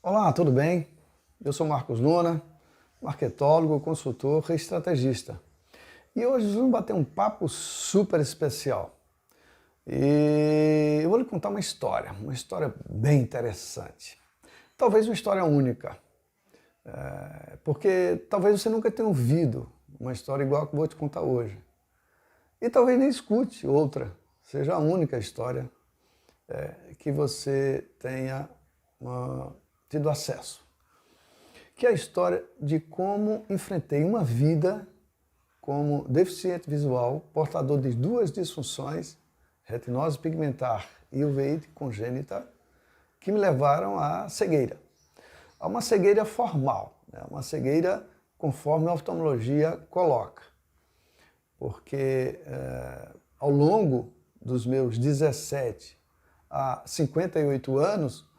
Olá, tudo bem? Eu sou Marcos Luna, marketólogo, consultor e estrategista. E hoje vamos bater um papo super especial. E eu vou lhe contar uma história bem interessante. Talvez uma história única, porque talvez você nunca tenha ouvido uma história igual a que eu vou te contar hoje. E talvez nem escute outra, seja a única história que você tenha tido acesso. Que é a história de como enfrentei uma vida como deficiente visual, portador de duas disfunções, retinose pigmentar e uveíte congênita, que me levaram à cegueira. A uma cegueira formal, né? Uma cegueira conforme a oftalmologia coloca. Porque ao longo dos meus 17 a 58 anos,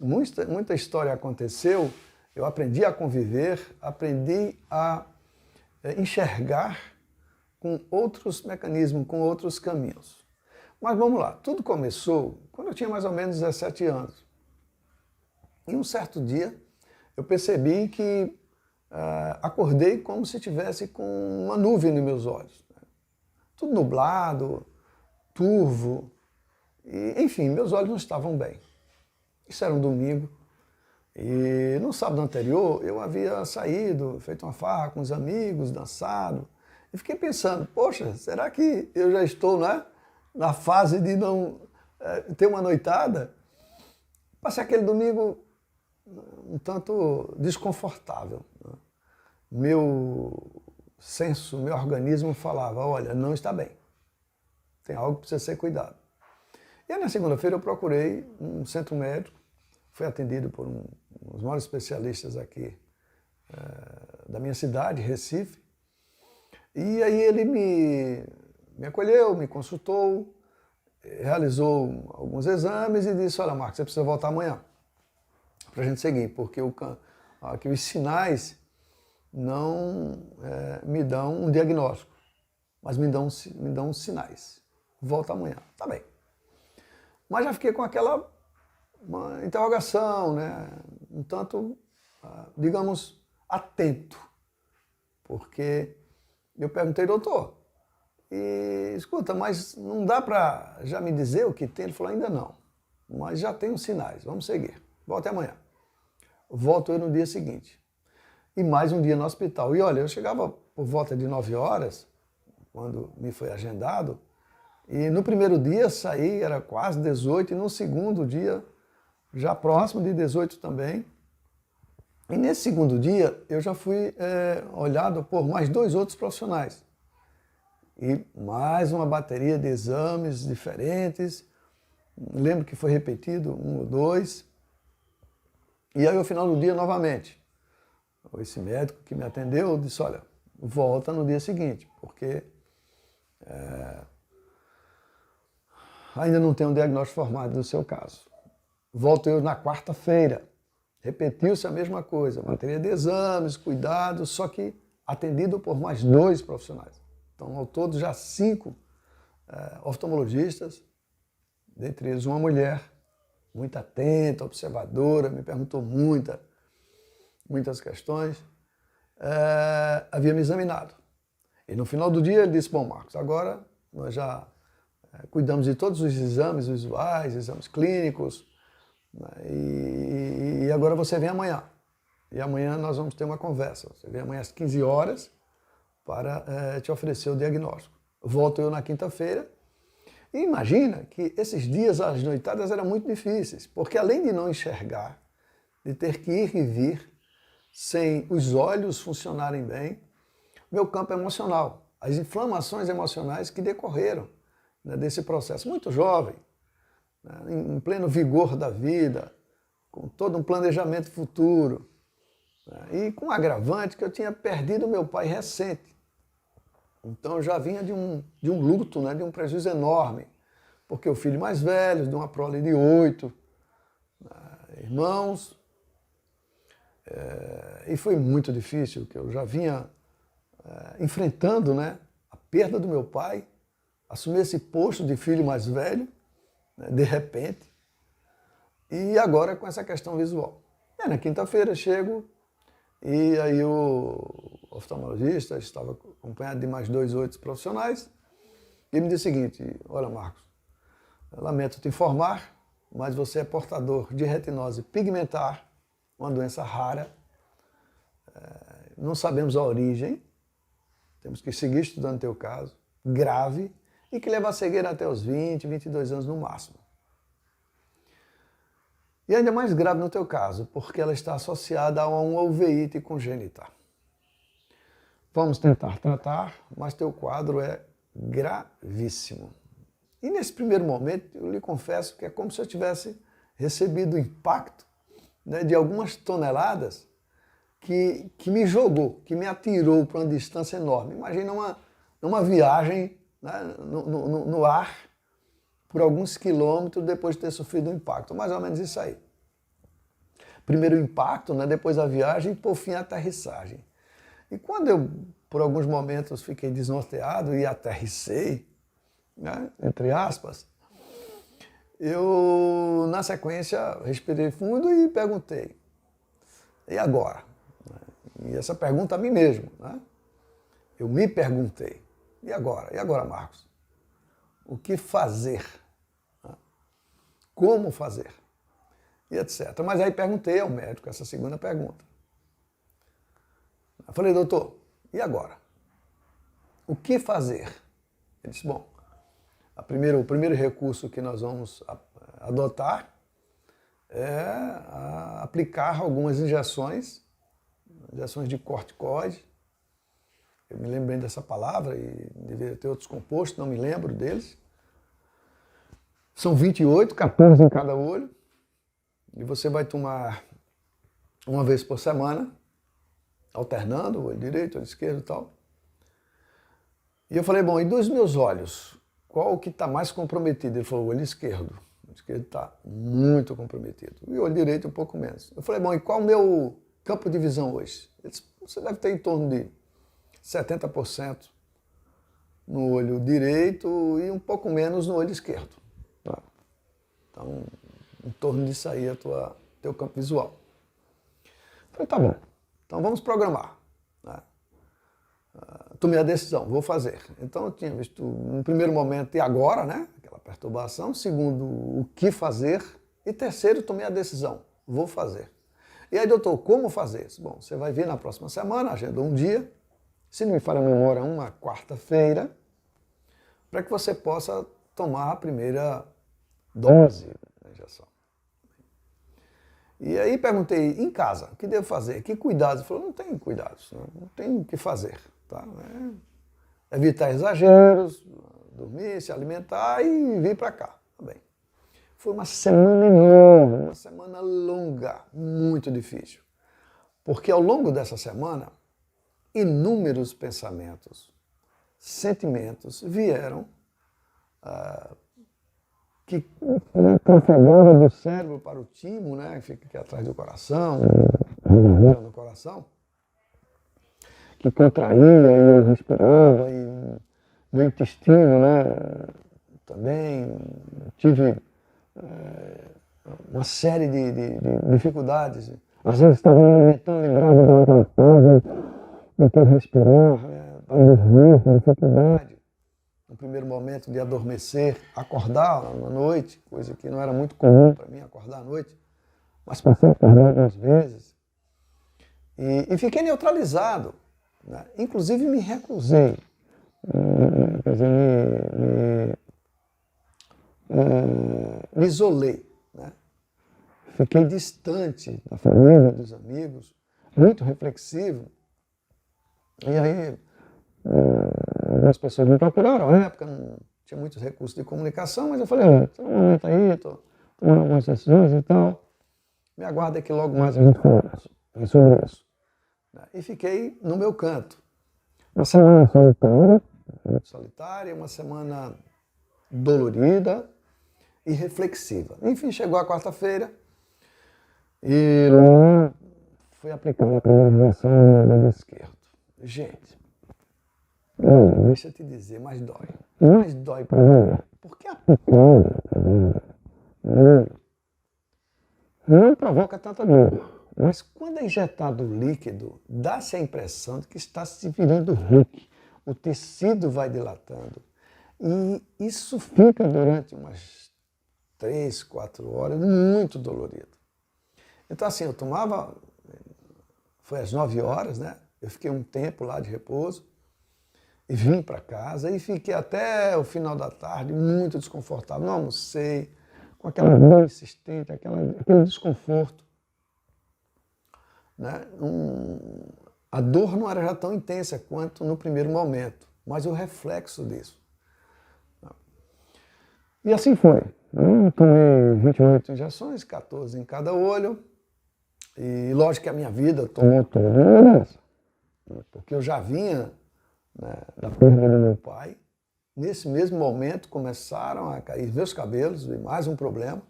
muita história aconteceu, eu aprendi a conviver, aprendi a enxergar com outros mecanismos, com outros caminhos. Mas vamos lá, tudo começou quando eu tinha mais ou menos 17 anos. E um certo dia eu percebi que acordei como se tivesse com uma nuvem nos meus olhos. Tudo nublado, turvo, e, enfim, meus olhos não estavam bem. Isso era um domingo. E no sábado anterior eu havia saído, feito uma farra com os amigos, dançado. E fiquei pensando, poxa, será que eu já estou, né, na fase de não ter uma noitada? Passei aquele domingo um tanto desconfortável. Né? Meu senso, meu organismo falava, olha, não está bem. Tem algo que precisa ser cuidado. E aí na segunda-feira eu procurei um centro médico, fui atendido por um dos maiores especialistas aqui da minha cidade, Recife. E aí ele me acolheu, me consultou, realizou alguns exames e disse, olha Marcos, você precisa voltar amanhã para a gente seguir, porque aqui os sinais não me dão um diagnóstico, mas me dão sinais. Volta amanhã. Tá bem. Mas já fiquei com aquela interrogação, né? Um tanto, digamos, atento. Porque eu perguntei, doutor, escuta, mas não dá para já me dizer o que tem? Ele falou, ainda não, mas já tem os sinais, vamos seguir. Volte amanhã. Volto eu no dia seguinte. E mais um dia no hospital. E olha, eu chegava por volta de 9 horas, quando me foi agendado, e no primeiro dia saí, era quase 18, e no segundo dia, já próximo de 18 também. E nesse segundo dia, eu já fui olhado por mais 2 outros profissionais. E mais uma bateria de exames diferentes. Lembro que foi repetido 1 ou 2. E aí, ao final do dia, novamente, esse médico que me atendeu disse, olha, volta no dia seguinte, porque ainda não tem um diagnóstico formado do seu caso. Volto eu na quarta-feira. Repetiu-se a mesma coisa, bateria de exames, cuidados, só que atendido por mais 2 profissionais. Então, ao todo, já 5 oftalmologistas, dentre eles uma mulher, muito atenta, observadora, me perguntou muitas questões, havia me examinado. E no final do dia ele disse, bom Marcos, agora nós já cuidamos de todos os exames visuais, exames clínicos, né, e agora você vem amanhã. E amanhã nós vamos ter uma conversa. Você vem amanhã às 15 horas para te oferecer o diagnóstico. Volto eu na quinta-feira. E imagina que esses dias, as noitadas eram muito difíceis, porque além de não enxergar, de ter que ir e vir, sem os olhos funcionarem bem, meu campo emocional, as inflamações emocionais que decorreram, né, desse processo. Muito jovem, né, em pleno vigor da vida, com todo um planejamento futuro, né, e com um agravante que eu tinha perdido meu pai recente. Então eu já vinha de um luto, né, de um prejuízo enorme, porque o filho mais velho, de uma prole de 8 irmãos, e foi muito difícil, que eu já vinha enfrentando, né, a perda do meu pai, assumir esse posto de filho mais velho, né, de repente, e agora com essa questão visual. E aí, na quinta-feira chego e aí o oftalmologista estava acompanhado de mais 2 outros profissionais e me disse o seguinte: olha, Marcos, eu lamento te informar, mas você é portador de retinose pigmentar, uma doença rara, não sabemos a origem, temos que seguir estudando teu caso, grave, e que leva a cegueira até os 20, 22 anos no máximo. E ainda mais grave no teu caso, porque ela está associada a uma uveíte congênita. Vamos tentar tratar, mas teu quadro é gravíssimo. E nesse primeiro momento, eu lhe confesso que é como se eu tivesse recebido o impacto, né, de algumas toneladas que me jogou, que me atirou para uma distância enorme. Imagina uma viagem, né, no ar, por alguns quilômetros depois de ter sofrido um impacto. Mais ou menos isso aí. Primeiro o impacto, né, depois a viagem e por fim a aterrissagem. E quando eu, por alguns momentos, fiquei desnorteado e aterrissei, né, entre aspas, eu, na sequência, respirei fundo e perguntei: e agora? E essa pergunta a mim mesmo, né? Eu me perguntei: e agora? E agora, Marcos? O que fazer? Como fazer? E etc. Mas aí perguntei ao médico essa segunda pergunta. Eu falei: doutor, e agora? O que fazer? Ele disse: bom, o primeiro recurso que nós vamos adotar é aplicar algumas injeções de corticoide. Eu me lembro bem dessa palavra e deveria ter outros compostos, não me lembro deles. São 28, 14 em cada olho. E você vai tomar uma vez por semana, alternando o olho direito, o olho esquerdo e tal. E eu falei: bom, e dos meus olhos, qual o que está mais comprometido? Ele falou: o olho esquerdo. O olho esquerdo está muito comprometido. E o olho direito um pouco menos. Eu falei: bom, e qual o meu campo de visão hoje? Ele disse: você deve ter em torno de 70% no olho direito e um pouco menos no olho esquerdo. Tá? Então, em torno disso aí é teu campo visual. Eu falei: tá bom, então vamos programar. Né? Tomei a decisão, vou fazer. Então eu tinha visto, no primeiro momento, e agora, né? Aquela perturbação. Segundo, o que fazer. E terceiro, tomei a decisão, vou fazer. E aí, doutor, como fazer? Bom, você vai ver na próxima semana, agendou um dia, se não me falha a memória, uma quarta-feira, para que você possa tomar a primeira dose da injeção. E aí perguntei: em casa, o que devo fazer? Que cuidados? Ele falou: não tem cuidados, não tem o que fazer. Tá? Evitar exageros, dormir, se alimentar e vir para cá. Tá bem. Foi uma semana enorme, uma semana longa, muito difícil. Porque ao longo dessa semana, inúmeros pensamentos, sentimentos vieram que trafegava do cérebro para o timo, né, que fica aqui atrás do coração, no coração, que contraía e eu respirava, e no intestino, né, também tive uma série de dificuldades. Às vezes estava me alimentando, lembrava daquela coisa, de ter que respirar, para dormir, com dificuldade. No primeiro momento de adormecer, acordar na noite, coisa que não era muito comum para mim, acordar à noite, mas passei a acordar algumas vezes. E fiquei neutralizado, né? Inclusive me recusei, quer dizer, me isolei, né? Fiquei distante da família, dos amigos, muito reflexivo. E aí algumas pessoas me procuraram. Na época não tinha muitos recursos de comunicação, mas eu falei: tá um momento aí, estou tomando algumas decisões e tal. Me aguarda que logo mais a gente conversa sobre isso. E fiquei no meu canto. Uma semana solitária, uma semana dolorida e reflexiva. Enfim, chegou a quarta-feira e lá fui aplicando a primeira injeção no olho esquerdo. Gente, deixa eu te dizer, mas dói. Mas dói pra mim. Porque aplicando não provoca tanta dor. Mas quando é injetado o líquido, dá-se a impressão de que está se virando Hulk. O tecido vai dilatando. E isso fica durante umas 3, 4 horas, muito dolorido. Então assim, eu tomava, foi às 9 horas, né? Eu fiquei um tempo lá de repouso e vim para casa e fiquei até o final da tarde muito desconfortável. Não almocei, com aquela dor insistente, aquele desconforto. Né? A dor não era já tão intensa quanto no primeiro momento, mas o reflexo disso. E assim foi. Eu tomei 28 injeções, 14 em cada olho. E lógico que a minha vida tomou toda uma mudança. Porque eu já vinha, né, da perda do meu pai. Nesse mesmo momento começaram a cair meus cabelos, e mais um problema.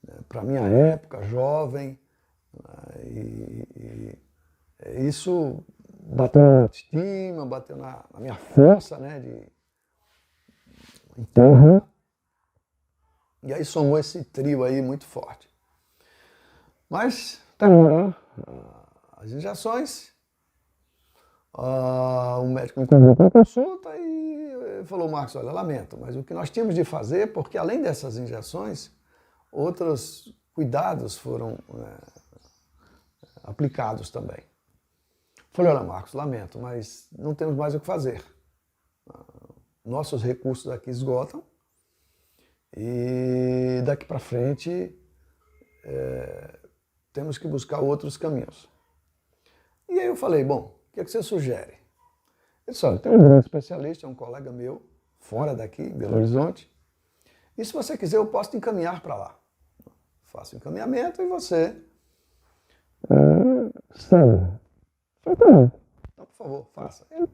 Né, para a minha época, jovem. E isso bateu na autoestima, bateu na minha força, né, interna. E aí somou esse trio aí muito forte. Mas terminou as injeções, o médico me convidou para consulta e falou: Marcos, olha, lamento, mas o que nós tínhamos de fazer, porque além dessas injeções, outros cuidados foram aplicados também. Falei: olha, Marcos, lamento, mas não temos mais o que fazer. Nossos recursos aqui esgotam e daqui para frente temos que buscar outros caminhos. E aí eu falei: bom, o que é que você sugere? Ele disse: olha, tem um grande especialista, é um colega meu, fora daqui, em Belo Horizonte, e se você quiser eu posso te encaminhar para lá. Faço o encaminhamento e você sabe. Então, por favor, faça. Eu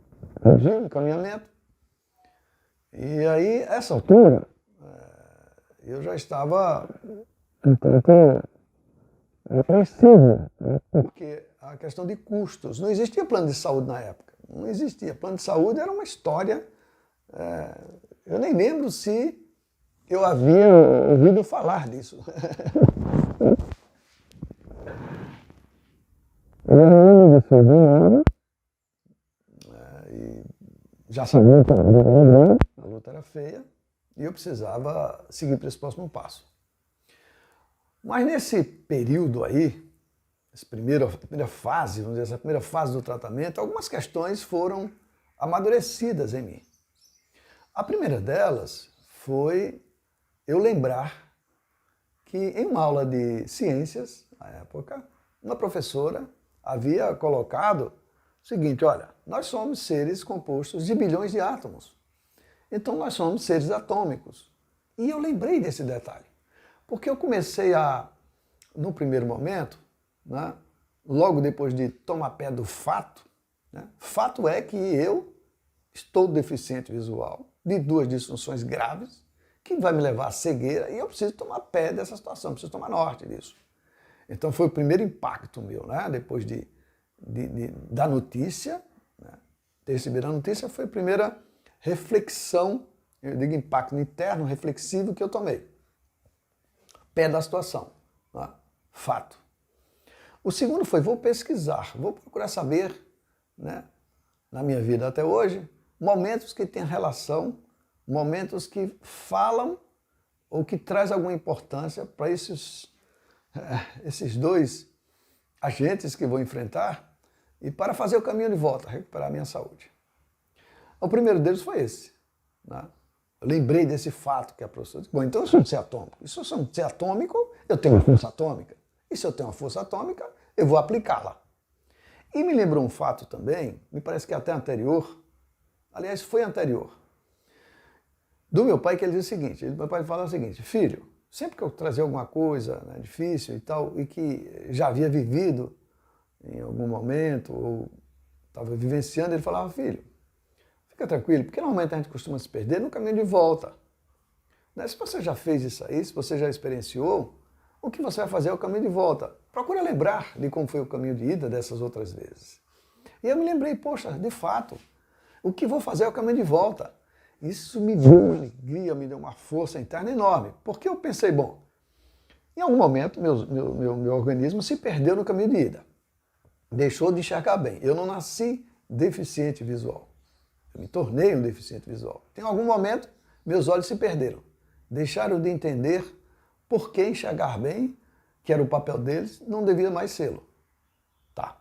vi o encaminhamento. E aí, essa altura, eu já estava apreensivo, porque a questão de custos, não existia plano de saúde na época, não existia. Plano de saúde era uma história, eu nem lembro se eu havia ouvido falar disso. Eu não lembro disso, nada. E já sabia que a luta era feia e eu precisava seguir para esse próximo passo. Mas nesse período aí, essa primeira fase, vamos dizer, essa primeira fase do tratamento, algumas questões foram amadurecidas em mim. A primeira delas foi eu lembrar que em uma aula de ciências, na época, uma professora havia colocado o seguinte: olha, nós somos seres compostos de bilhões de átomos. Então nós somos seres atômicos. E eu lembrei desse detalhe. Porque eu comecei no primeiro momento, né, logo depois de tomar pé do fato, né, fato é que eu estou deficiente visual, de 2 disfunções graves, que vai me levar à cegueira, e eu preciso tomar pé dessa situação, preciso tomar norte disso. Então foi o primeiro impacto meu, né, depois da notícia, né, ter recebido a notícia, foi a primeira reflexão, eu digo impacto interno, reflexivo que eu tomei. Pé da situação, né? Fato. O segundo foi: vou pesquisar, vou procurar saber, né, na minha vida até hoje, momentos que têm relação, momentos que falam ou que traz alguma importância para esses 2 agentes que vou enfrentar e para fazer o caminho de volta, recuperar a minha saúde. O primeiro deles foi esse, né? Eu lembrei desse fato que a professora disse: bom, então eu sou um ser atômico. E se eu sou um ser atômico, eu tenho uma força atômica. E se eu tenho uma força atômica, eu vou aplicá-la. E me lembrou um fato também, me parece que é até anterior, aliás, foi anterior, do meu pai, que ele diz o seguinte: meu pai fala o seguinte: filho, sempre que eu trazia alguma coisa, né, difícil e tal, e que já havia vivido em algum momento, ou estava vivenciando, ele falava: filho, fica tranquilo, porque normalmente a gente costuma se perder no caminho de volta. Né? Se você já fez isso aí, se você já experienciou, o que você vai fazer é o caminho de volta. Procura lembrar de como foi o caminho de ida dessas outras vezes. E eu me lembrei: poxa, de fato, o que vou fazer é o caminho de volta. Isso me deu uma alegria, me deu uma força interna enorme. Porque eu pensei: bom, Em algum momento, meu organismo se perdeu no caminho de ida. Deixou de enxergar bem. Eu não nasci deficiente visual. Eu me tornei um deficiente visual. Em algum momento, meus olhos se perderam. Deixaram de entender por que enxergar bem, que era o papel deles, não devia mais sê-lo. Tá.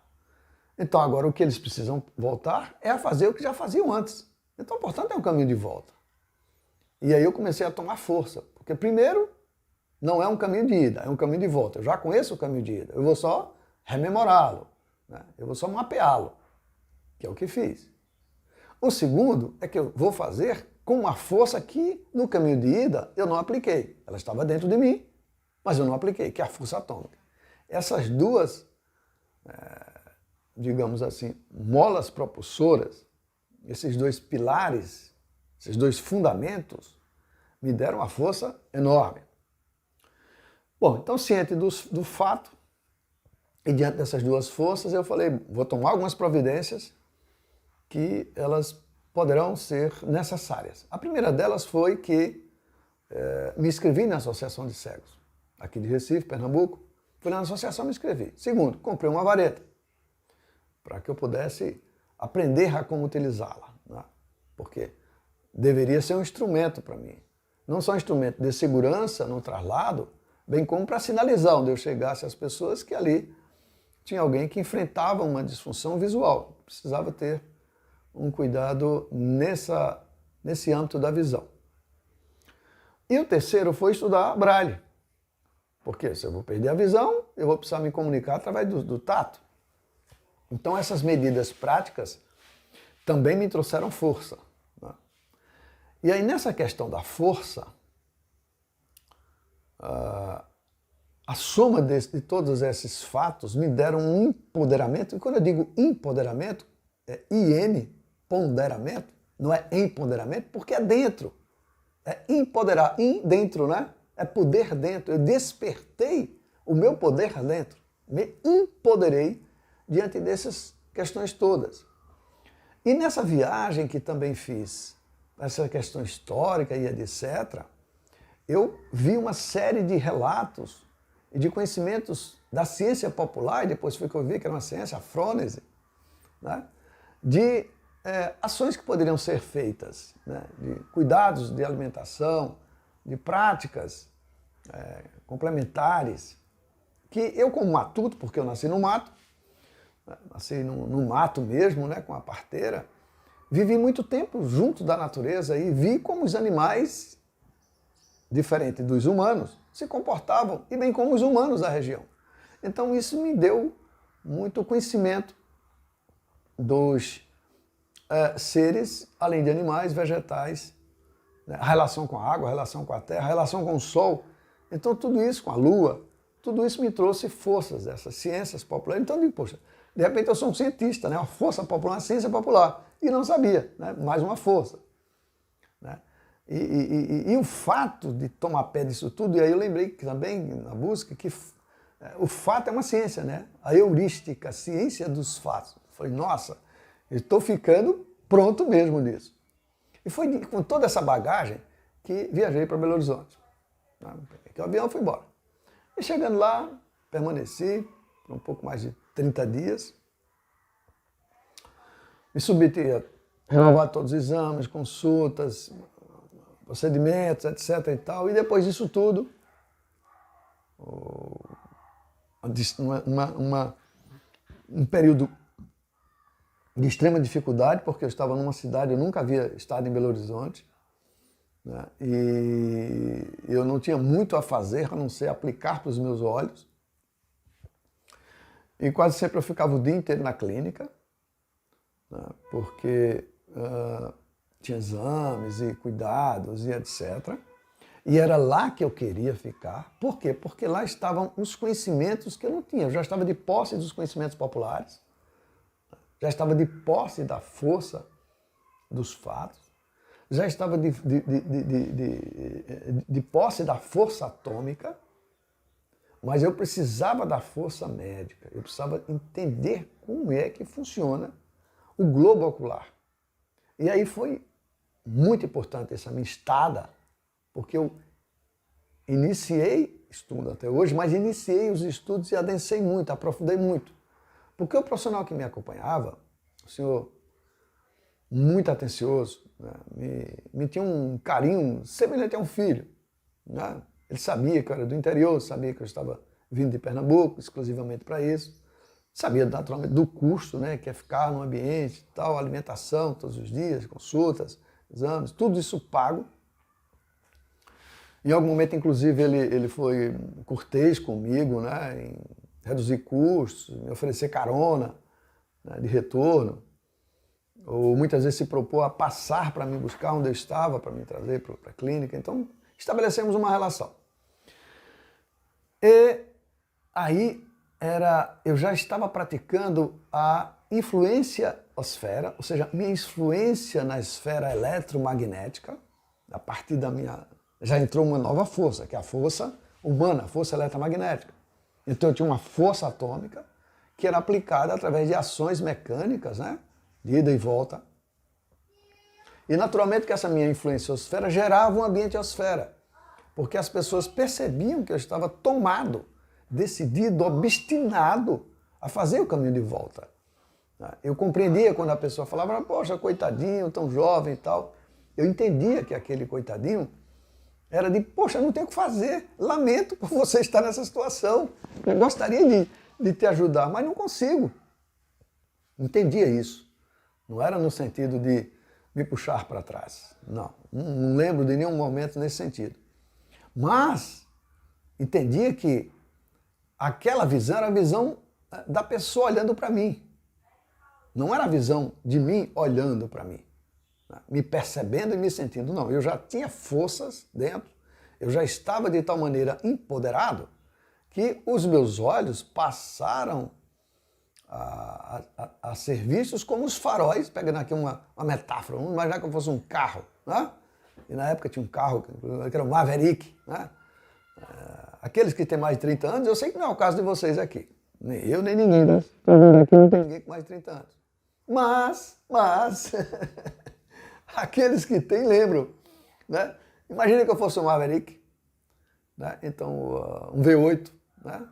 Então agora o que eles precisam voltar é a fazer o que já faziam antes. Então, portanto, é um caminho de volta. E aí eu comecei a tomar força. Porque primeiro, não é um caminho de ida, é um caminho de volta. Eu já conheço o caminho de ida. Eu vou só rememorá-lo. Né? Eu vou só mapeá-lo, que é o que fiz. O segundo é que eu vou fazer com uma força que no caminho de ida eu não apliquei. Ela estava dentro de mim, mas eu não apliquei, que é a força atômica. Essas duas, digamos assim, molas propulsoras, esses dois pilares, esses dois fundamentos, me deram uma força enorme. Bom, então ciente do fato, e diante dessas duas forças, eu falei, vou tomar algumas providências que elas poderão ser necessárias. A primeira delas foi que me inscrevi na Associação de Cegos, aqui de Recife, Pernambuco. Fui na associação e me inscrevi. Segundo, comprei uma vareta, para que eu pudesse aprender a como utilizá-la, né? Porque deveria ser um instrumento para mim. Não só um instrumento de segurança no traslado, bem como para sinalizar onde eu chegasse às pessoas que ali tinha alguém que enfrentava uma disfunção visual. Precisava ter um cuidado nesse âmbito da visão. E o terceiro foi estudar Braille. Porque se eu vou perder a visão, eu vou precisar me comunicar através do tato. Então essas medidas práticas também me trouxeram força. Né? E aí nessa questão da força, a soma de todos esses fatos me deram um empoderamento. E quando eu digo empoderamento, é IN, ponderamento, não é empoderamento, porque é dentro. É empoderar, dentro, né? É poder dentro. Eu despertei o meu poder dentro. Me empoderei diante dessas questões todas. E nessa viagem que também fiz, essa questão histórica e etc., eu vi uma série de relatos e de conhecimentos da ciência popular, e depois foi que eu vi que era uma ciência, a frônese, né? De ações que poderiam ser feitas, né? De cuidados de alimentação, de práticas complementares, que eu como matuto, porque eu nasci no mato, nasci no mato mesmo, né? Com a parteira, vivi muito tempo junto da natureza e vi como os animais, diferente dos humanos, se comportavam, e bem como os humanos da região. Então isso me deu muito conhecimento dos seres, além de animais, vegetais, né? A relação com a água, a relação com a terra, a relação com o sol. Então tudo isso, com a lua, tudo isso me trouxe forças dessas ciências populares. Então, poxa, de repente eu sou um cientista, né? Uma força popular, uma ciência popular, e não sabia, né? Mais uma força. Né? E o fato de tomar pé disso tudo, e aí eu lembrei também na busca que o fato é uma ciência, né? A heurística, a ciência dos fatos. Eu falei, nossa, eu estou ficando pronto mesmo nisso. E foi com toda essa bagagem que viajei para Belo Horizonte. Peguei o avião e fui embora. E chegando lá, permaneci por um pouco mais de 30 dias. Me submeti a renovar todos os exames, consultas, procedimentos, etc. e tal. E depois disso tudo, um período de extrema dificuldade, porque eu estava numa cidade, eu nunca havia estado em Belo Horizonte, né? E eu não tinha muito a fazer, a não ser aplicar para os meus olhos. E quase sempre eu ficava o dia inteiro na clínica, né? Porque tinha exames e cuidados e etc. E era lá que eu queria ficar. Por quê? Porque lá estavam os conhecimentos que eu não tinha. Eu já estava de posse dos conhecimentos populares, já estava de posse da força dos fatos, já estava de posse da força atômica, mas eu precisava da força médica, eu precisava entender como é que funciona o globo ocular. E aí foi muito importante essa minha estada, porque eu iniciei, estudo até hoje, mas iniciei os estudos e adensei muito, aprofundei muito. Porque o profissional que me acompanhava, o senhor muito atencioso, né, me tinha um carinho semelhante a um filho. Né? Ele sabia que eu era do interior, sabia que eu estava vindo de Pernambuco exclusivamente para isso. Sabia naturalmente do custo, né, que é ficar no ambiente, tal, alimentação todos os dias, consultas, exames, tudo isso pago. Em algum momento, inclusive, ele foi cortês comigo, né, em reduzir custos, me oferecer carona, né, de retorno. Ou muitas vezes se propôs a passar para me buscar onde eu estava, para me trazer para a clínica. Então, estabelecemos uma relação. E aí eu já estava praticando a influência-osfera, ou seja, minha influência na esfera eletromagnética, a partir da minha... Já entrou uma nova força, que é a força humana, a força eletromagnética. Então eu tinha uma força atômica que era aplicada através de ações mecânicas, né? De ida e volta. E naturalmente que essa minha influência-osfera gerava um ambiente-osfera, porque as pessoas percebiam que eu estava tomado, decidido, obstinado a fazer o caminho de volta. Eu compreendia quando a pessoa falava, poxa, coitadinho, tão jovem e tal. Eu entendia que aquele coitadinho era de, poxa, não tenho o que fazer, lamento por você estar nessa situação. Eu gostaria de te ajudar, mas não consigo. Entendia isso. Não era no sentido de me puxar para trás. Não lembro de nenhum momento nesse sentido. Mas entendia que aquela visão era a visão da pessoa olhando para mim. Não era a visão de mim olhando para mim, né? Me percebendo e me sentindo. Não, eu já tinha forças dentro, eu já estava de tal maneira empoderado que os meus olhos passaram a ser vistos como os faróis, pegando aqui uma metáfora, vamos imaginar que eu fosse um carro, né? E na época tinha um carro que era o Maverick, né? Aqueles que têm mais de 30 anos, eu sei que não é o caso de vocês aqui. Nem eu, nem ninguém, né? Aqui não tem ninguém com mais de 30 anos. Mas, aqueles que têm lembram, né? Imagina que eu fosse um Maverick, né? Então, um V8, né?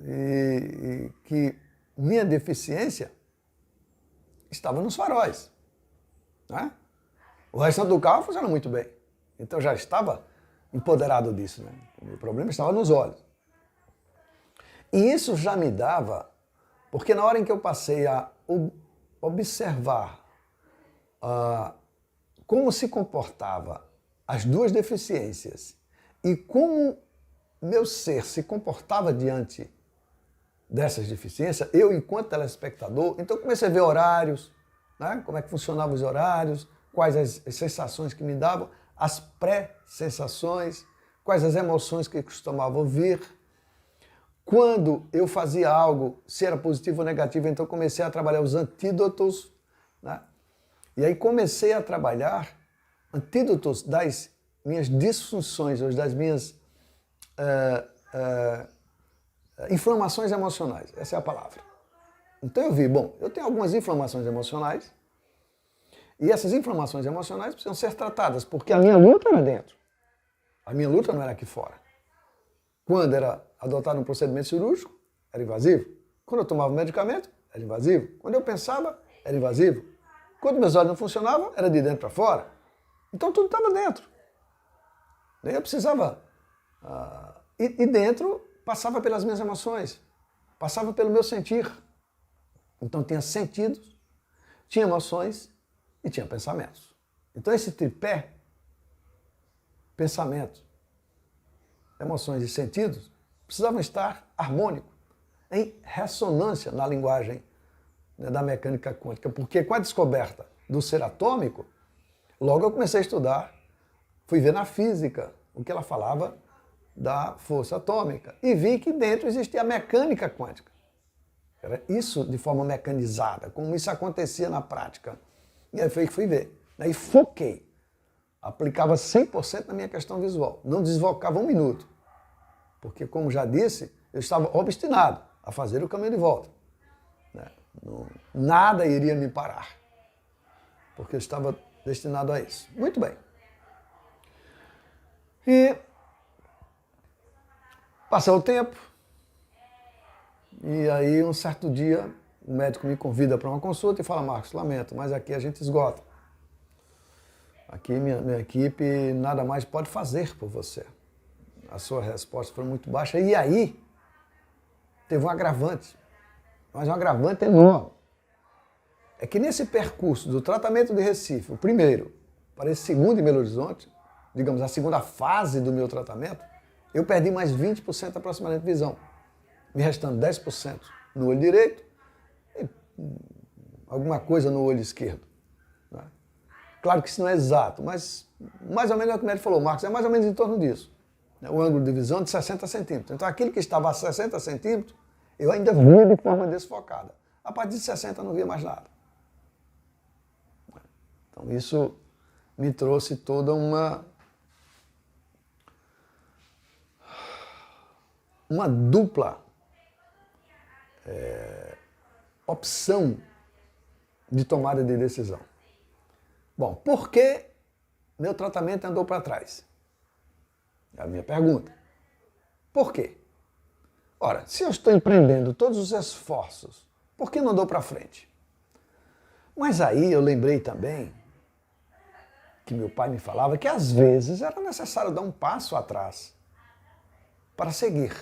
E que minha deficiência estava nos faróis, né? O restante do carro funciona muito bem. Então, eu já estava empoderado disso, né? O problema estava nos olhos. E isso já me dava, porque na hora em que eu passei a observar como se comportava as duas deficiências e como meu ser se comportava diante dessas deficiências, eu enquanto telespectador, então eu comecei a ver horários, né? Como é que funcionavam os horários, quais as sensações que me davam, as pré-sensações, quais as emoções que costumavam vir. Quando eu fazia algo, se era positivo ou negativo, então comecei a trabalhar os antídotos, né? E aí comecei a trabalhar antídotos das minhas disfunções, ou das minhas inflamações emocionais. Essa é a palavra. Então eu vi, bom, eu tenho algumas inflamações emocionais, e essas inflamações emocionais precisam ser tratadas, porque a minha luta era dentro. A minha luta não era aqui fora. Quando era adotado um procedimento cirúrgico, era invasivo. Quando eu tomava medicamento, era invasivo. Quando eu pensava, era invasivo. Quando meus olhos não funcionavam, era de dentro para fora. Então tudo estava dentro. Eu precisava... E dentro passava pelas minhas emoções, passava pelo meu sentir. Então tinha sentidos, tinha emoções e tinha pensamentos. Então esse tripé, pensamento, emoções e sentidos, precisavam estar harmônicos, em ressonância na linguagem, né, da mecânica quântica. Porque com a descoberta do ser atômico, logo eu comecei a estudar, fui ver na física o que ela falava da força atômica e vi que dentro existia a mecânica quântica. Era isso de forma mecanizada, como isso acontecia na prática. E aí foi que fui ver. Aí foquei. Aplicava 100% na minha questão visual. Não desfocava um minuto. Porque, como já disse, eu estava obstinado a fazer o caminho de volta. Nada iria me parar. Porque eu estava destinado a isso. Muito bem. E passou o tempo, e aí um certo dia o médico me convida para uma consulta e fala: Marcos, lamento, mas aqui a gente esgota. Aqui minha equipe nada mais pode fazer por você. A sua resposta foi muito baixa. E aí teve um agravante, mas um agravante enorme. É que nesse percurso do tratamento de Recife, o primeiro para esse segundo em Belo Horizonte, digamos, a segunda fase do meu tratamento, eu perdi mais 20% aproximadamente de visão, me restando 10% no olho direito e alguma coisa no olho esquerdo. Né? Claro que isso não é exato, mas mais ou menos é o que o médico falou, Marcos, é mais ou menos em torno disso. O ângulo de visão de 60 centímetros. Então aquilo que estava a 60 centímetros, eu ainda via de forma desfocada. A partir de 60 eu não via mais nada. Então isso me trouxe toda uma dupla opção de tomada de decisão. Bom, por que meu tratamento andou para trás? É a minha pergunta. Por quê? Ora, se eu estou empreendendo todos os esforços, por que não andou para frente? Mas aí eu lembrei também que meu pai me falava que às vezes era necessário dar um passo atrás para seguir.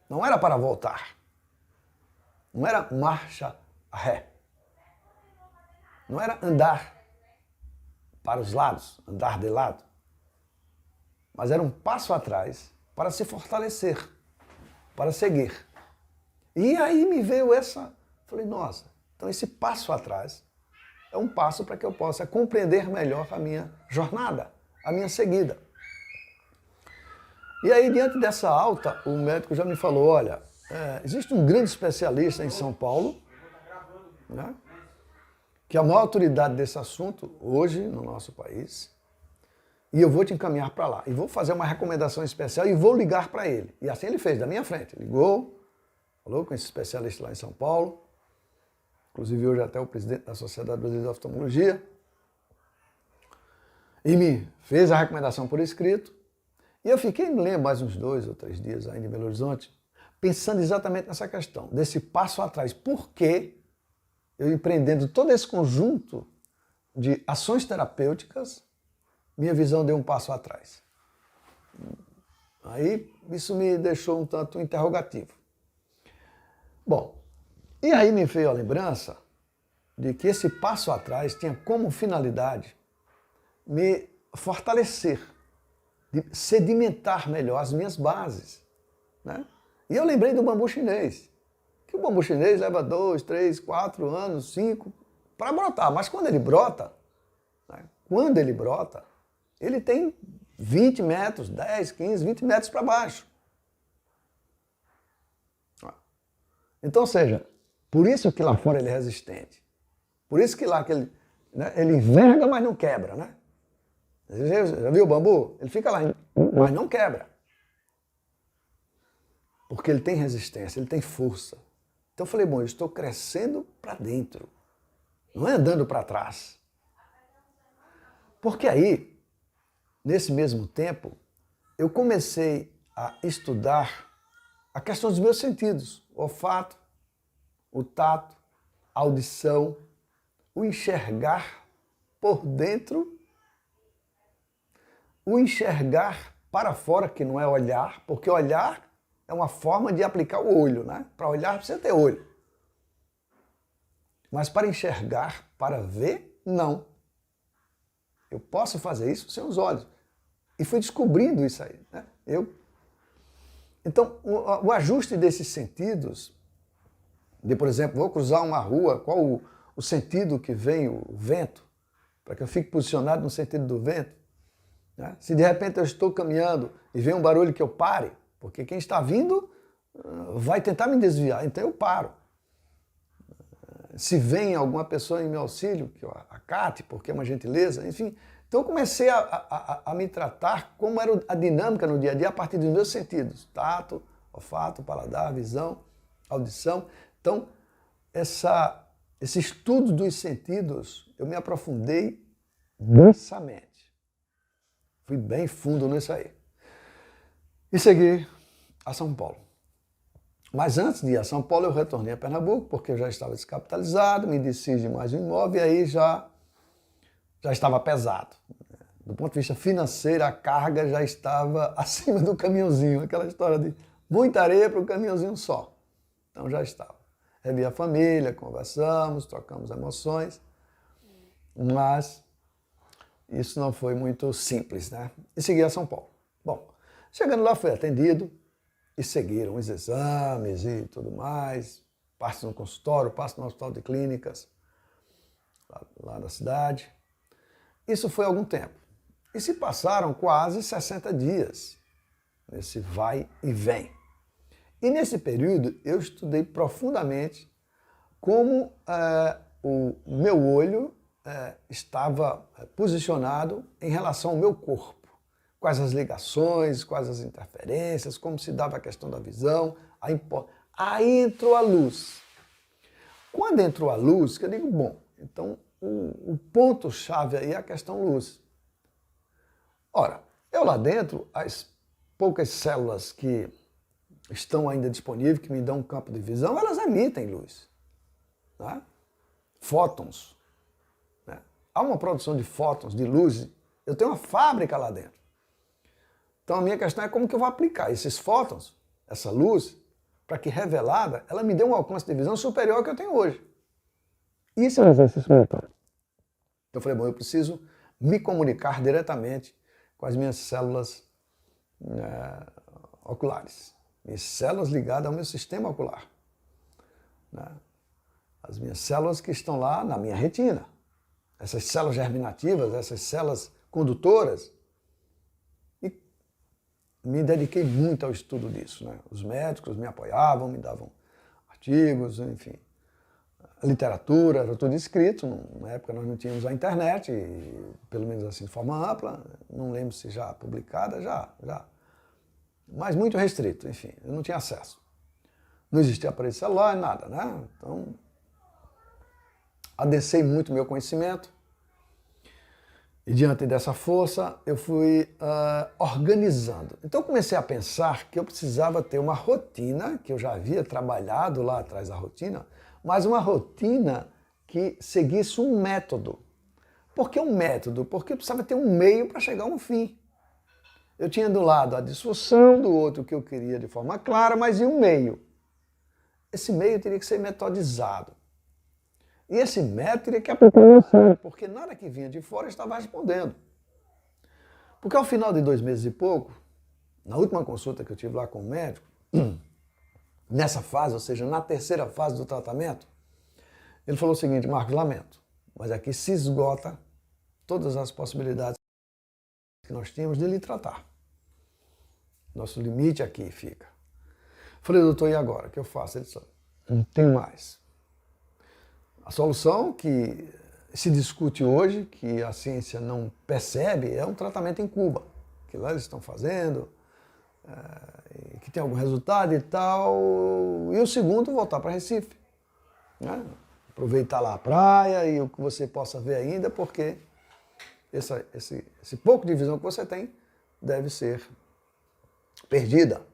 Não era para voltar. Não era marcha ré. Não era andar para os lados, andar de lado. Mas era um passo atrás para se fortalecer, para seguir. E aí me veio falei, nossa, então esse passo atrás é um passo para que eu possa compreender melhor a minha jornada, a minha seguida. E aí, diante dessa alta, o médico já me falou, olha, existe um grande especialista em São Paulo, né, que é a maior autoridade desse assunto hoje no nosso país, e eu vou te encaminhar para lá. E vou fazer uma recomendação especial e vou ligar para ele. E assim ele fez, da minha frente. Ligou, falou com esse especialista lá em São Paulo, inclusive hoje até o presidente da Sociedade Brasileira de Oftalmologia, e me fez a recomendação por escrito. E eu fiquei, me lembro, mais uns 2 ou 3 dias ainda em Belo Horizonte, pensando exatamente nessa questão, desse passo atrás. Por que eu, empreendendo todo esse conjunto de ações terapêuticas, minha visão deu um passo atrás? Aí isso me deixou um tanto interrogativo. Bom, e aí me veio a lembrança de que esse passo atrás tinha como finalidade me fortalecer, de sedimentar melhor as minhas bases. Né? E eu lembrei do bambu chinês, que o bambu chinês leva 2, 3, 4 anos, 5 para brotar, mas quando ele brota, né? Ele tem 20 metros, 10, 15, 20 metros para baixo. Então, ou seja, por isso que lá fora ele é resistente. Por isso que lá ele enverga, mas não quebra, né? Você já viu o bambu? Ele fica lá, mas não quebra. Porque ele tem resistência, ele tem força. Então eu falei, bom, eu estou crescendo para dentro, não é andando para trás. Porque aí, nesse mesmo tempo, eu comecei a estudar a questão dos meus sentidos, o olfato, o tato, a audição, o enxergar por dentro, o enxergar para fora, que não é olhar, porque olhar é uma forma de aplicar o olho, né? Para olhar precisa ter olho. Mas para enxergar, para ver, não. Eu posso fazer isso sem os olhos. E fui descobrindo isso aí. Né? Então, o ajuste desses sentidos, por exemplo, vou cruzar uma rua, qual o sentido que vem o vento, para que eu fique posicionado no sentido do vento. Né? Se de repente eu estou caminhando e vem um barulho que eu pare, porque quem está vindo vai tentar me desviar, então eu paro. Se vem alguma pessoa em meu auxílio, que eu acate, porque é uma gentileza, enfim. Então eu comecei a me tratar como era a dinâmica no dia a dia a partir dos meus sentidos. Tato, olfato, paladar, visão, audição. Então, esse estudo dos sentidos, eu me aprofundei densamente. Fui bem fundo nisso aí. E segui a São Paulo. Mas antes de ir a São Paulo, eu retornei a Pernambuco, porque eu já estava descapitalizado, me desfiz de mais um imóvel e aí já estava pesado. Do ponto de vista financeiro, a carga já estava acima do caminhãozinho, aquela história de muita areia para o caminhãozinho só. Então já estava. Revi a família, conversamos, trocamos emoções, mas isso não foi muito simples, né? E segui a São Paulo. Bom, chegando lá fui atendido e seguiram os exames e tudo mais. Passo no consultório, passo no hospital de clínicas, lá da cidade. Isso foi algum tempo. E se passaram quase 60 dias nesse vai e vem. E nesse período eu estudei profundamente como o meu olho estava posicionado em relação ao meu corpo. Quais as ligações, quais as interferências, como se dava a questão da visão. Aí entrou a luz. Quando entrou a luz, que eu digo, bom, então o ponto-chave aí é a questão luz. Ora, eu lá dentro, as poucas células que estão ainda disponíveis, que me dão um campo de visão, elas emitem luz. Né? Fótons. Né? Há uma produção de fótons, de luz. Eu tenho uma fábrica lá dentro. Então a minha questão é como que eu vou aplicar esses fótons, essa luz, para que revelada, ela me dê um alcance de visão superior ao que eu tenho hoje. Isso é um exercício mental. Então eu falei, bom, eu preciso me comunicar diretamente com as minhas células oculares. Minhas células ligadas ao meu sistema ocular. Né? As minhas células que estão lá na minha retina. Essas células germinativas, essas células condutoras. E me dediquei muito ao estudo disso. Né? Os médicos me apoiavam, me davam artigos, enfim. A literatura, era tudo escrito. Na época nós não tínhamos a internet, pelo menos assim de forma ampla. Não lembro se já publicada, já. Mas muito restrito, enfim, eu não tinha acesso. Não existia aparelho celular, nada, né? Então, adensei muito meu conhecimento e diante dessa força eu fui organizando. Então eu comecei a pensar que eu precisava ter uma rotina, que eu já havia trabalhado lá atrás da rotina, mas uma rotina que seguisse um método. Por que um método? Porque eu precisava ter um meio para chegar a um fim. Eu tinha do lado a disfunção, do outro que eu queria de forma clara, mas e um meio? Esse meio teria que ser metodizado. E esse método teria que aplicar, porque nada que vinha de fora estava respondendo. Porque ao final de 2 meses e pouco, na última consulta que eu tive lá com o médico, nessa fase, ou seja, na terceira fase do tratamento, ele falou o seguinte, Marcos, lamento, mas aqui se esgota todas as possibilidades que nós tínhamos de lhe tratar. Nosso limite aqui fica. Falei, doutor, e agora? O que eu faço? Ele disse, não tem mais. A solução que se discute hoje, que a ciência não percebe, é um tratamento em Cuba, que lá eles estão fazendo, que tem algum resultado e tal. E o segundo, voltar para Recife. Né? Aproveitar lá a praia e o que você possa ver ainda, porque esse pouco de visão que você tem deve ser perdida.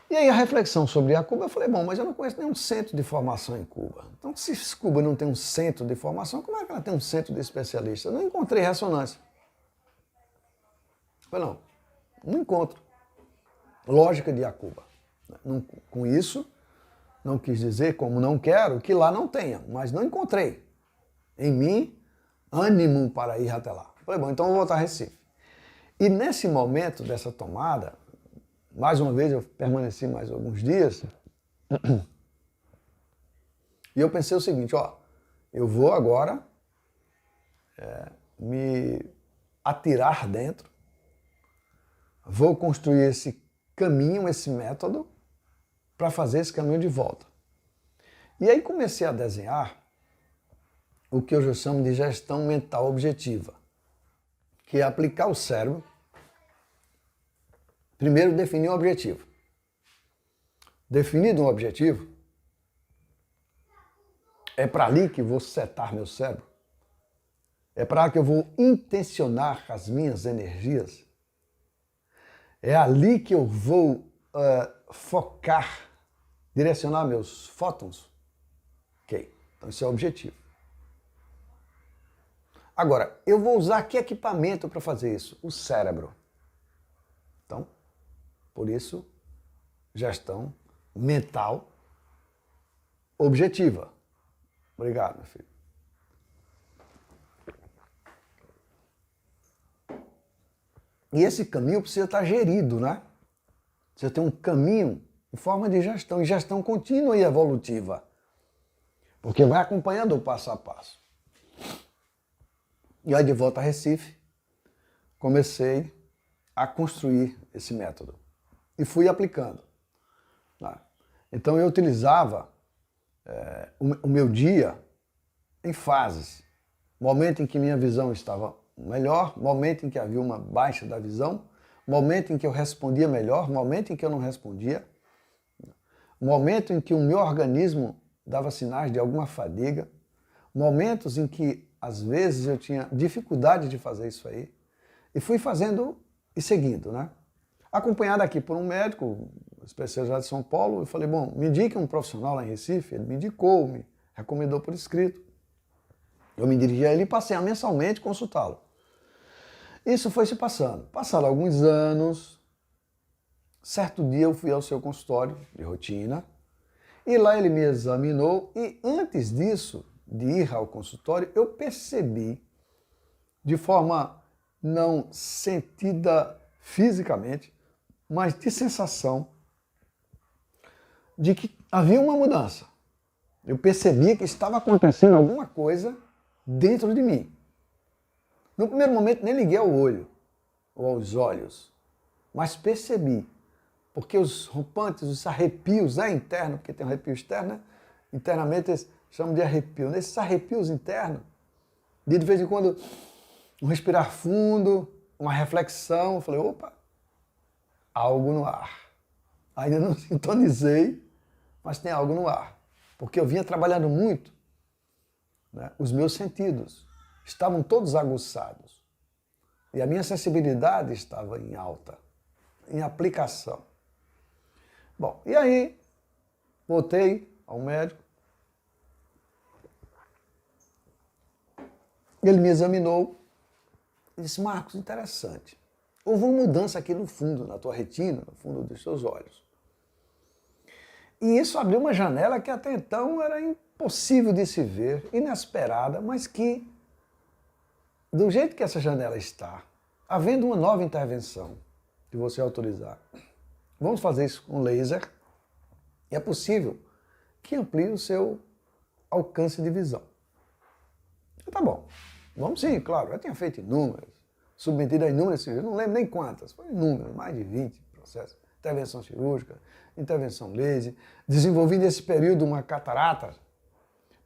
E aí a reflexão sobre a Cuba, eu falei, bom, mas eu não conheço nenhum centro de formação em Cuba. Então, se Cuba não tem um centro de formação, como é que ela tem um centro de especialistas? Eu não encontrei ressonância. Eu falei, não encontro lógica de a Cuba. Com isso, não quis dizer, como não quero, que lá não tenha, mas não encontrei em mim ânimo para ir até lá. Eu falei, bom, então eu vou voltar a Recife. E nesse momento dessa tomada, mais uma vez eu permaneci mais alguns dias, e eu pensei o seguinte, ó, eu vou agora me atirar dentro, vou construir esse caminho, esse método, para fazer esse caminho de volta. E aí comecei a desenhar o que eu chamo de gestão mental objetiva, que é aplicar o cérebro. Primeiro, definir um objetivo. Definido um objetivo, é para ali que vou setar meu cérebro. É para lá que eu vou intencionar as minhas energias. É ali que eu vou focar, direcionar meus fótons. Ok, então esse é o objetivo. Agora, eu vou usar que equipamento para fazer isso? O cérebro. Então, por isso, gestão mental objetiva. Obrigado, meu filho. E esse caminho precisa estar gerido, né? Precisa ter um caminho em forma de gestão, e gestão contínua e evolutiva. Porque vai acompanhando o passo a passo. E aí, de volta a Recife, comecei a construir esse método. E fui aplicando. Né? Então, eu utilizava o meu dia em fases. Momento em que minha visão estava melhor, momento em que havia uma baixa da visão, momento em que eu respondia melhor, momento em que eu não respondia, momento em que o meu organismo dava sinais de alguma fadiga, momentos em que, às vezes, eu tinha dificuldade de fazer isso aí, e fui fazendo e seguindo, né? Acompanhado aqui por um médico, especializado de São Paulo, eu falei, bom, me indique um profissional lá em Recife, ele me indicou, me recomendou por escrito. Eu me dirigi a ele e passei a mensalmente consultá-lo. Isso foi se passando. Passaram alguns anos, certo dia eu fui ao seu consultório de rotina, e lá ele me examinou, e antes disso, de ir ao consultório, eu percebi, de forma não sentida fisicamente, mas de sensação, de que havia uma mudança. Eu percebia que estava acontecendo alguma coisa dentro de mim. No primeiro momento nem liguei ao olho ou aos olhos, mas percebi, porque os rompantes, os arrepios internos, porque tem um arrepio externo, né? Internamente eles chamam de arrepio. Nesses arrepios internos, de vez em quando um respirar fundo, uma reflexão, eu falei, opa, algo no ar. Ainda não sintonizei, mas tem algo no ar. Porque eu vinha trabalhando muito, né? Os meus sentidos estavam todos aguçados. E a minha sensibilidade estava em alta, em aplicação. Bom, e aí voltei ao médico. Ele me examinou e disse, Marcos, interessante. Houve uma mudança aqui no fundo, na tua retina, no fundo dos teus olhos. E isso abriu uma janela que até então era impossível de se ver, inesperada, mas que, do jeito que essa janela está, havendo uma nova intervenção que você autorizar, vamos fazer isso com laser, e é possível que amplie o seu alcance de visão. Tá bom, vamos sim, claro, eu tinha feito inúmeras, submetido a inúmeras cirurgias, não lembro nem quantas, foi inúmeras, mais de 20 processos, intervenção cirúrgica, intervenção laser, desenvolvi nesse período uma catarata,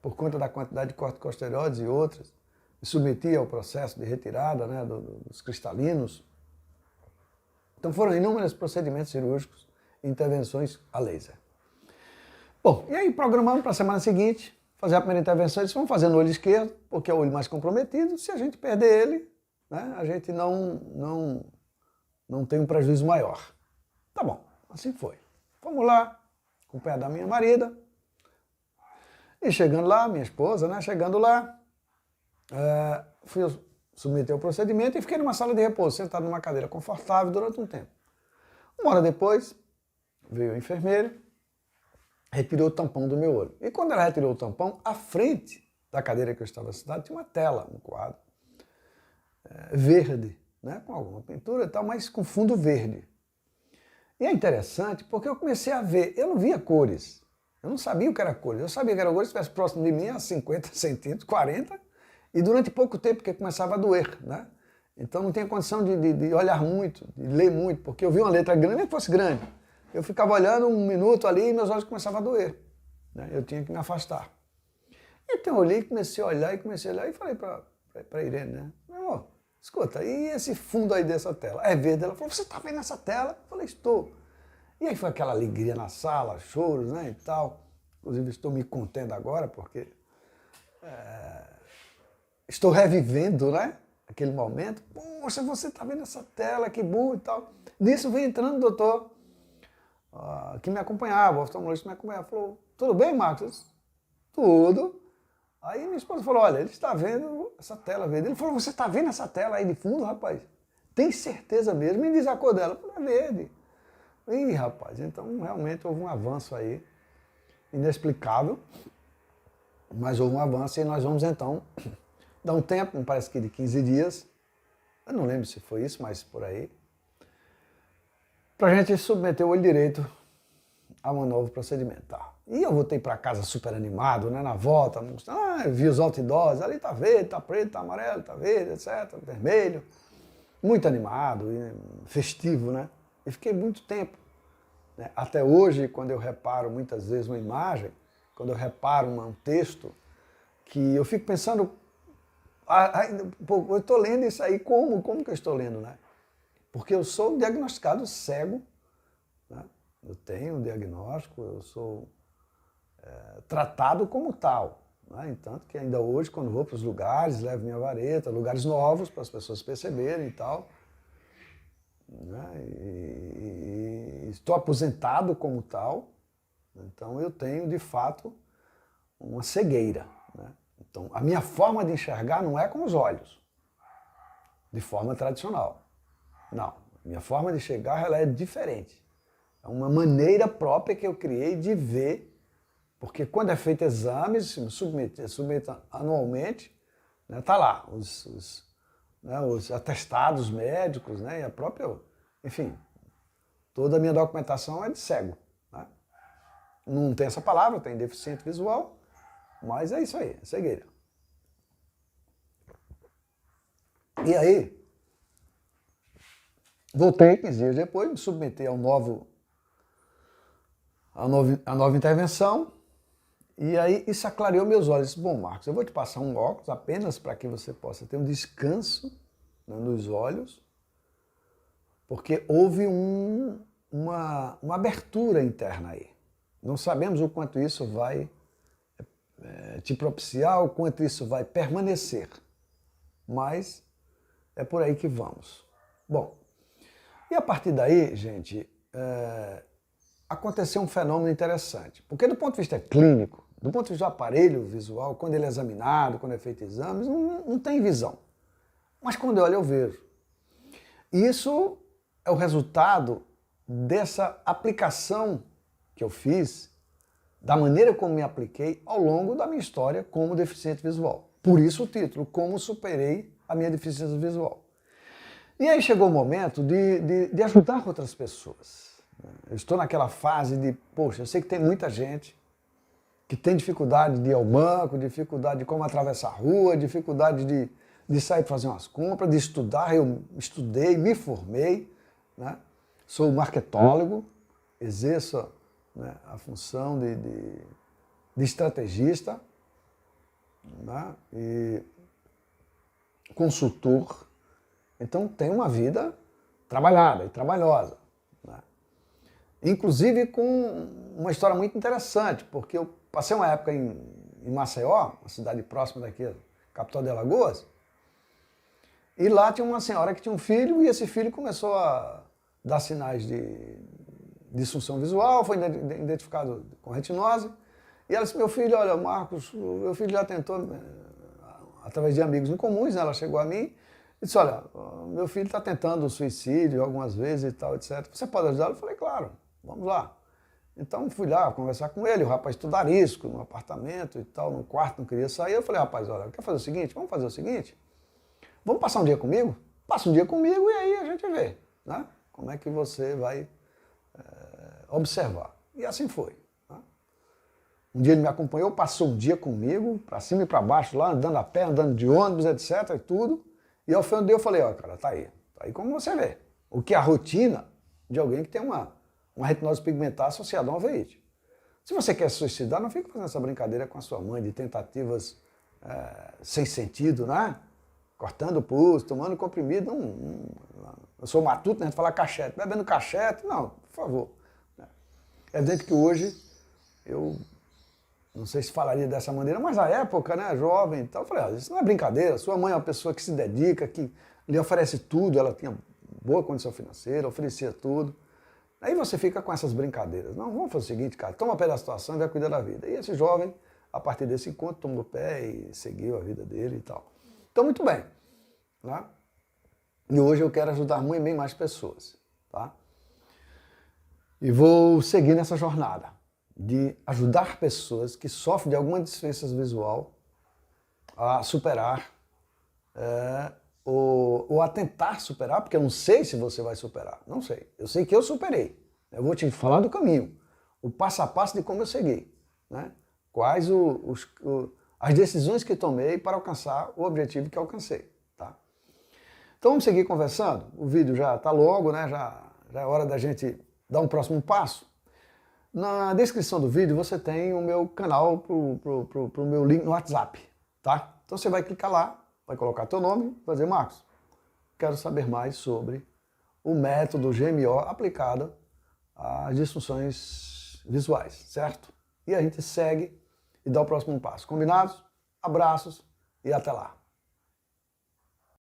por conta da quantidade de corticosteroides e outras, me submeti ao processo de retirada, né, dos cristalinos. Então foram inúmeros procedimentos cirúrgicos e intervenções a laser. Bom, e aí programamos para a semana seguinte, fazer a primeira intervenção, eles vão fazer no olho esquerdo, porque é o olho mais comprometido, se a gente perder ele, né, a gente não tem um prejuízo maior. Tá bom, assim foi. Vamos lá, com o pé da minha marida, e chegando lá, minha esposa, né, chegando lá, fui submeter o procedimento e fiquei numa sala de repouso, sentado numa cadeira confortável durante um tempo. Uma hora depois, veio o enfermeiro, retirou o tampão do meu olho. E quando ela retirou o tampão, à frente da cadeira que eu estava sentado, tinha uma tela, um quadro verde, né, com alguma pintura e tal, mas com fundo verde. E é interessante porque eu comecei a ver, eu não via cores, eu não sabia o que era cores, eu sabia que era cores se estivesse próximo de mim a 50 centímetros, 40, e durante pouco tempo, porque começava a doer, né? Então não tinha condição de olhar muito, de ler muito, porque eu vi uma letra grande, nem que fosse grande. Eu ficava olhando um minuto ali e meus olhos começavam a doer, né? Eu tinha que me afastar. Então eu olhei, comecei a olhar e falei para Irene, né? Meu amor, escuta, e esse fundo aí dessa tela? É verde? Ela falou, você está vendo essa tela? Eu falei, estou. E aí foi aquela alegria na sala, choros, né, e tal. Inclusive estou me contendo agora, porque estou revivendo, né? Aquele momento. Poxa, você está vendo essa tela, que bom e tal. Nisso vem entrando o doutor que me acompanhava, o oftalmologista me acompanhava. Falou, tudo bem, Marcos? Tudo. Aí minha esposa falou, olha, ele está vendo essa tela verde. Ele falou, você está vendo essa tela aí de fundo, rapaz? Tem certeza mesmo? Me diz a cor dela. Eu falei, é verde. Ih, rapaz, então realmente houve um avanço aí, inexplicável, mas houve um avanço e nós vamos então dar um tempo, parece que de 15 dias, eu não lembro se foi isso, mas por aí, para a gente submeter o olho direito a um novo procedimento. Tá. E eu voltei para casa super animado, né, na volta, mostrando, vi os outdoors, ali tá verde, tá preto, tá amarelo, tá verde, etc, vermelho, muito animado, festivo, né? E fiquei muito tempo. Né? Até hoje, quando eu reparo muitas vezes uma imagem, quando eu reparo um texto, que eu fico pensando, eu estou lendo isso aí, como que eu estou lendo, né? Porque eu sou diagnosticado cego, né? Eu tenho um diagnóstico, eu sou tratado como tal. Né? Entanto que ainda hoje, quando vou para os lugares, levo minha vareta, lugares novos para as pessoas perceberem e tal. Né? E estou aposentado como tal, então eu tenho de fato uma cegueira. Né? Então a minha forma de enxergar não é com os olhos, de forma tradicional. Não, a minha forma de enxergar ela é diferente. É uma maneira própria que eu criei de ver, porque quando é feito exames, se submete anualmente, né, tá lá os atestados médicos, né, e a própria, enfim, toda a minha documentação é de cego. Né? Não tem essa palavra, tem deficiente visual, mas é isso aí, é cegueira. E aí, voltei 15 dias depois, me submeti a nova intervenção, e aí isso aclareou meus olhos. Bom, Marcos, eu vou te passar um óculos apenas para que você possa ter um descanso, né, nos olhos, porque houve uma abertura interna aí. Não sabemos o quanto isso vai te propiciar, o quanto isso vai permanecer, mas é por aí que vamos. Bom, e a partir daí, gente, aconteceu um fenômeno interessante, porque do ponto de vista clínico, do ponto de vista do aparelho visual, quando ele é examinado, quando é feito exames, não tem visão. Mas quando eu olho, eu vejo. Isso é o resultado dessa aplicação que eu fiz, da maneira como me apliquei ao longo da minha história como deficiente visual. Por isso o título, Como Superei a Minha Deficiência Visual. E aí chegou o momento de ajudar outras pessoas. Eu estou naquela fase de, poxa, eu sei que tem muita gente que tem dificuldade de ir ao banco, dificuldade de como atravessar a rua, dificuldade de sair para fazer umas compras, de estudar. Eu estudei, me formei, né? Sou marketólogo, exerço, né, a função de estrategista, né, e consultor. Então tenho uma vida trabalhada e trabalhosa. Né? Inclusive com uma história muito interessante, porque eu passei uma época em Maceió, uma cidade próxima daqui, capital de Alagoas, e lá tinha uma senhora que tinha um filho, e esse filho começou a dar sinais de disfunção visual, foi identificado com retinose, e ela disse, meu filho, olha, Marcos, meu filho já tentou, através de amigos em comuns, né, ela chegou a mim, e disse, olha, meu filho está tentando suicídio algumas vezes e tal, etc. Você pode ajudá-lo? Eu falei, claro, vamos lá. Então fui lá conversar com ele, o rapaz estudar risco no apartamento e tal, no quarto, não queria sair. Eu falei, rapaz, olha, quer fazer o seguinte? Vamos fazer o seguinte? Vamos passar um dia comigo? Passa um dia comigo e aí a gente vê, né? Como é que você vai observar. E assim foi. Né? Um dia ele me acompanhou, passou um dia comigo, para cima e para baixo lá, andando a pé, andando de ônibus, etc. e tudo. E ao final do dia eu falei, ó, cara, tá aí como você vê. O que é a rotina de alguém que tem uma retinose pigmentar associada a uma veíte. Se você quer se suicidar, não fique fazendo essa brincadeira com a sua mãe de tentativas sem sentido, né? Cortando pulso, tomando comprimido. Eu sou matuto, né? Falar cachete, bebendo cachete, não, por favor. É evidente que hoje eu Não sei se falaria dessa maneira, mas na época, né, jovem e tal, eu falei, isso não é brincadeira, sua mãe é uma pessoa que se dedica, que lhe oferece tudo, ela tinha boa condição financeira, oferecia tudo. Aí você fica com essas brincadeiras. Não, vamos fazer o seguinte, cara, toma pé da situação e vai cuidar da vida. E esse jovem, a partir desse encontro, tomou pé e seguiu a vida dele e tal. Então, muito bem. Né? E hoje eu quero ajudar muito bem mais pessoas. Tá? E vou seguir nessa jornada de ajudar pessoas que sofrem de alguma deficiência visual a superar ou a tentar superar, porque eu não sei se você vai superar, não sei. Eu sei que eu superei. Eu vou te falar do caminho, o passo a passo de como eu segui, né? Quais as decisões que tomei para alcançar o objetivo que alcancei. Tá? Então vamos seguir conversando, o vídeo já está longo, né? Já é hora da gente dar um próximo passo. Na descrição do vídeo você tem o meu canal pro meu link no WhatsApp, tá? Então você vai clicar lá, vai colocar teu nome, vai dizer, Marcos, quero saber mais sobre o método GMO aplicado às disfunções visuais, certo? E a gente segue e dá o próximo passo. Combinados? Abraços e até lá.